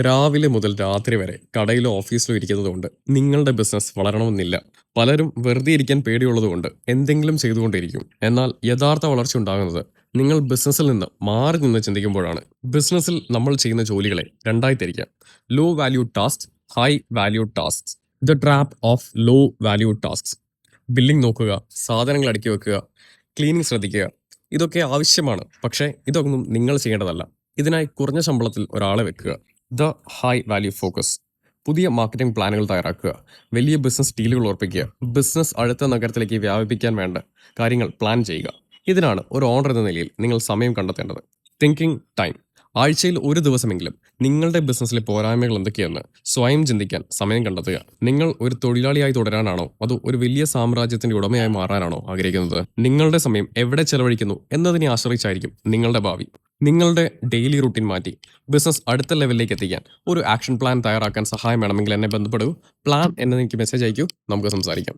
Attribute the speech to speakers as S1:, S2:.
S1: രാവിലെ മുതൽ രാത്രി വരെ കടയിലോ ഓഫീസിലോ ഇരിക്കുന്നതുകൊണ്ട് നിങ്ങളുടെ ബിസിനസ് വളരണമെന്നില്ല. പലരും വെറുതെ ഇരിക്കാൻ പേടിയുള്ളതുകൊണ്ട് എന്തെങ്കിലും ചെയ്തുകൊണ്ടിരിക്കും. എന്നാൽ യഥാർത്ഥ വളർച്ച ഉണ്ടാകുന്നത് നിങ്ങൾ ബിസിനസ്സിൽ നിന്ന് മാറി നിന്ന് ചിന്തിക്കുമ്പോഴാണ്. ബിസിനസ്സിൽ നമ്മൾ ചെയ്യുന്ന ജോലികളെ രണ്ടായി തിരിക്കാം: low value task, high value task. The trap of low value task. Billing നോക്കുക, സാധനങ്ങൾ അടുക്കി വെക്കുക, ക്ലീനിങ് ശ്രദ്ധിക്കുക. ഇതൊക്കെ ആവശ്യമാണ്, പക്ഷേ ഇതൊന്നും നിങ്ങൾ ചെയ്യേണ്ടതല്ല. ഇതിനായി കുറഞ്ഞ ശമ്പളത്തിൽ ഒരാളെ വെക്കുക. The high value focus. പുതിയ മാർക്കറ്റിംഗ് പ്ലാനുകൾ തയ്യാറാക്കുക, വലിയ ബിസിനസ് ഡീലുകൾ ഉറപ്പിക്കുക, ബിസിനസ് അടുത്ത നഗരത്തിലേക്ക് വ്യാപിപ്പിക്കാൻ വേണ്ട കാര്യങ്ങൾ പ്ലാൻ ചെയ്യുക. ഇതിനാണ് ഒരു ഓണർ എന്ന നിലയിൽ നിങ്ങൾ സമയം കണ്ടെത്തേണ്ടത്. Thinking time. ആഴ്ചയിൽ ഒരു ദിവസമെങ്കിലും നിങ്ങളുടെ ബിസിനസ്സിലെ പോരായ്മകൾ എന്തൊക്കെയെന്ന് സ്വയം ചിന്തിക്കാൻ സമയം കണ്ടെത്തുക. നിങ്ങൾ ഒരു തൊഴിലാളിയായി തുടരാനാണോ അതോ ഒരു വലിയ സാമ്രാജ്യത്തിന്റെ ഉടമയായി മാറാനാണോ ആഗ്രഹിക്കുന്നത്? നിങ്ങളുടെ സമയം എവിടെ ചെലവഴിക്കുന്നു എന്നതിനെ ആശ്രയിച്ചായിരിക്കും നിങ്ങളുടെ ഭാവി. നിങ്ങളുടെ ഡെയിലി റൂട്ടീൻ മാറ്റി ബിസിനസ് അടുത്ത ലെവലിലേക്ക് എത്തിക്കാൻ ഒരു ആക്ഷൻ പ്ലാൻ തയ്യാറാക്കാൻ സഹായം വേണമെങ്കിൽ എന്നെ ബന്ധപ്പെടൂ. പ്ലാൻ എന്നതെനിക്ക് മെസ്സേജ് അയക്കൂ, നമുക്ക് സംസാരിക്കാം.